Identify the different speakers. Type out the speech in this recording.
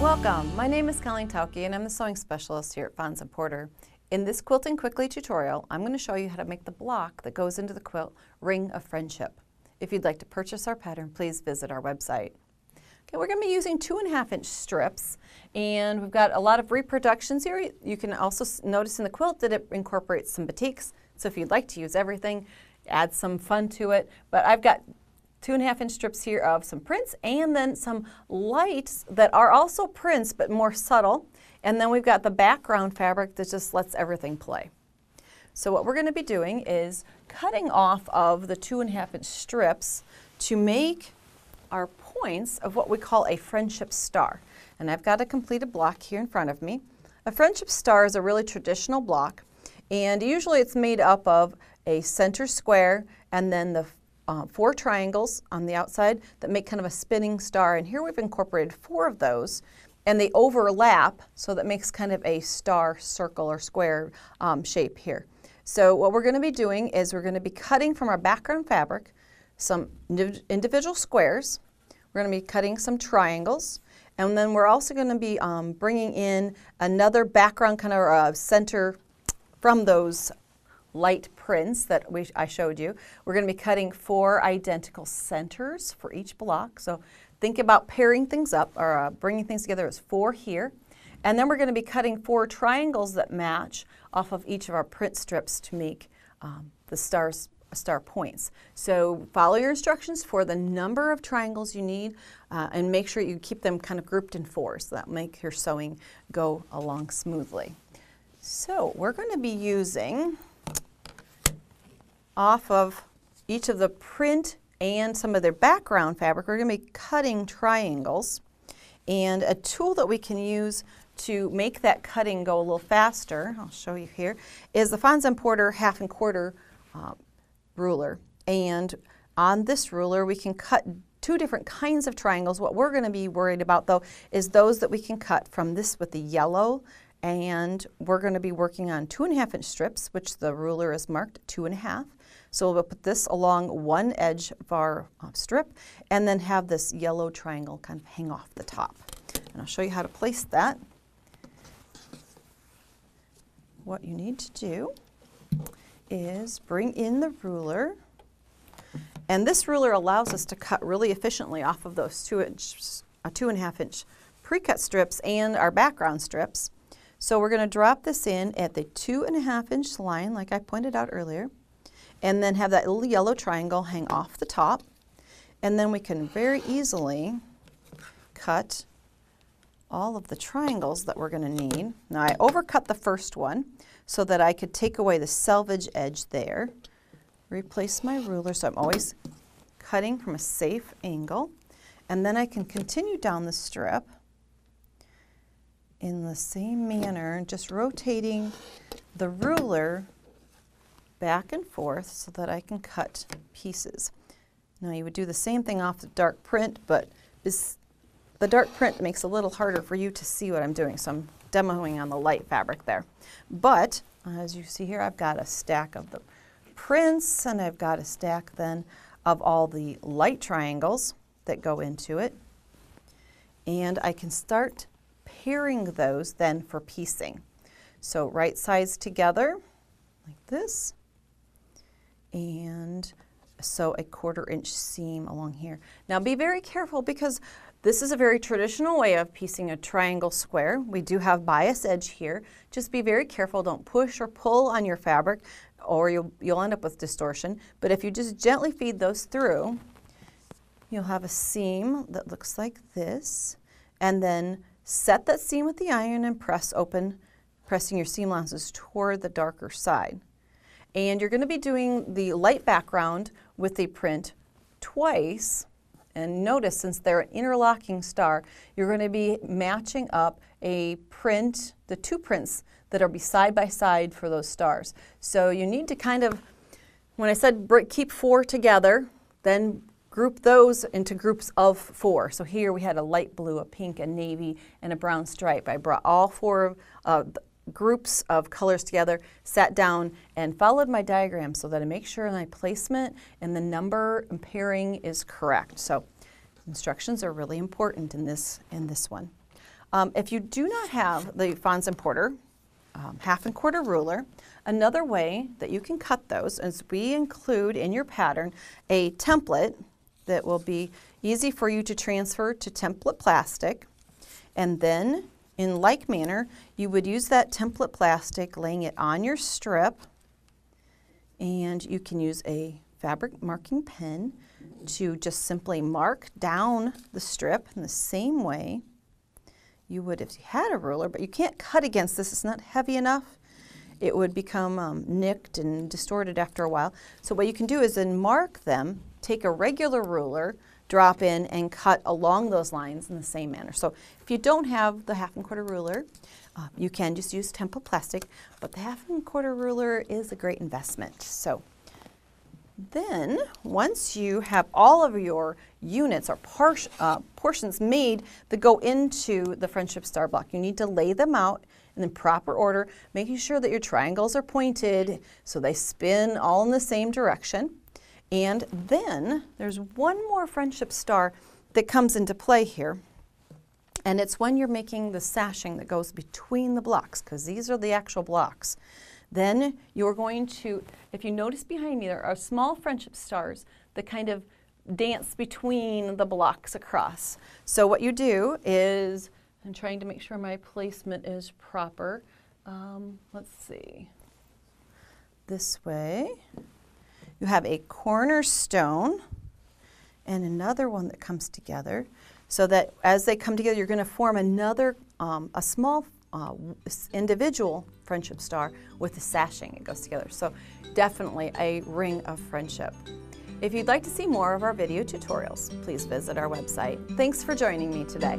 Speaker 1: Welcome, my name is Colleen Tauke and I'm the sewing specialist here at Fons & Porter. In this Quilting Quickly tutorial, I'm going to show you how to make the block that goes into the quilt Ring of Friendship. If you'd like to purchase our pattern, please visit our website. Okay, we're going to be using 2.5-inch strips, and we've got a lot of reproductions here. You can also notice in the quilt that it incorporates some batiks, so if you'd like to use everything, add some fun to it. But I've got 2.5-inch strips here of some prints and then some lights that are also prints but more subtle. And then we've got the background fabric that just lets everything play. So what we're going to be doing is cutting off of the 2.5-inch strips to make our points of what we call a friendship star. And I've got a completed block here in front of me. A friendship star is a really traditional block, and usually it's made up of a center square and then the 4 triangles on the outside that make kind of a spinning star, and here we've incorporated 4 of those, and they overlap, so that makes kind of a star, circle, or square shape here. So what we're going to be doing is we're going to be cutting from our background fabric some individual squares. We're going to be cutting some triangles, and then we're also going to be bringing in another background kind of center from those light prints that I showed you. We're going to be cutting 4 identical centers for each block. So think about pairing things up or bringing things together as 4 here. And then we're going to be cutting 4 triangles that match off of each of our print strips to make the star points. So follow your instructions for the number of triangles you need and make sure you keep them kind of grouped in 4s. So that make your sewing go along smoothly. So we're going to be using off of each of the print and some of their background fabric, we're going to be cutting triangles. And a tool that we can use to make that cutting go a little faster, I'll show you here, is the Fons & Porter 1/2 1/4 ruler. And on this ruler we can cut 2 different kinds of triangles. What we're going to be worried about though is those that we can cut from this with the yellow, and we're going to be working on 2.5-inch strips, which the ruler is marked 2.5. So we'll put this along one edge of our strip and then have this yellow triangle kind of hang off the top. And I'll show you how to place that. What you need to do is bring in the ruler, and this ruler allows us to cut really efficiently off of those 2.5-inch pre-cut strips and our background strips. So we're going to drop this in at the 2.5-inch line like I pointed out earlier, and then have that little yellow triangle hang off the top, and then we can very easily cut all of the triangles that we're going to need. Now I overcut the first one so that I could take away the selvage edge there. Replace my ruler so I'm always cutting from a safe angle, and then I can continue down the strip in the same manner, just rotating the ruler back and forth so that I can cut pieces. Now you would do the same thing off the dark print, but the dark print makes it a little harder for you to see what I'm doing, so I'm demoing on the light fabric there. But as you see here, I've got a stack of the prints, and I've got a stack then of all the light triangles that go into it, and I can start pairing those then for piecing. So right sides together like this, and sew a 1/4-inch seam along here. Now be very careful because this is a very traditional way of piecing a triangle square. We do have bias edge here. Just be very careful, don't push or pull on your fabric or you'll end up with distortion. But if you just gently feed those through, you'll have a seam that looks like this, and then set that seam with the iron and press open, pressing your seam allowances toward the darker side. And you're going to be doing the light background with the print twice, and notice since they're an interlocking star, you're going to be matching up a print, the 2 prints that are side by side for those stars. So you need to kind of, when I said keep 4 together, then group those into groups of 4. So here we had a light blue, a pink, a navy, and a brown stripe. I brought all 4 groups of colors together, sat down and followed my diagram so that I make sure my placement and the number and pairing is correct. So instructions are really important in this one. If you do not have the Fons and Porter 1/2 1/4 ruler, another way that you can cut those is we include in your pattern a template that will be easy for you to transfer to template plastic, and then in like manner you would use that template plastic laying it on your strip, and you can use a fabric marking pen to just simply mark down the strip in the same way you would if you had a ruler, but you can't cut against this, it's not heavy enough. It would become nicked and distorted after a while. So what you can do is then mark them, take a regular ruler, drop in and cut along those lines in the same manner. So if you don't have the 1/2 1/4 ruler, you can just use template plastic, but the 1/2 1/4 ruler is a great investment. So then, once you have all of your units or portions made that go into the Friendship Star block, you need to lay them out in the proper order, making sure that your triangles are pointed so they spin all in the same direction. And then there's one more Friendship Star that comes into play here, and it's when you're making the sashing that goes between the blocks, because these are the actual blocks. Then you're going to, if you notice behind me, there are small Friendship Stars that kind of dance between the blocks across. So what you do is, I'm trying to make sure my placement is proper. Let's see. This way. You have a cornerstone and another one that comes together, so that as they come together, you're going to form another, a small individual Friendship Star with the sashing. It goes together. So definitely a ring of friendship. If you'd like to see more of our video tutorials, please visit our website. Thanks for joining me today.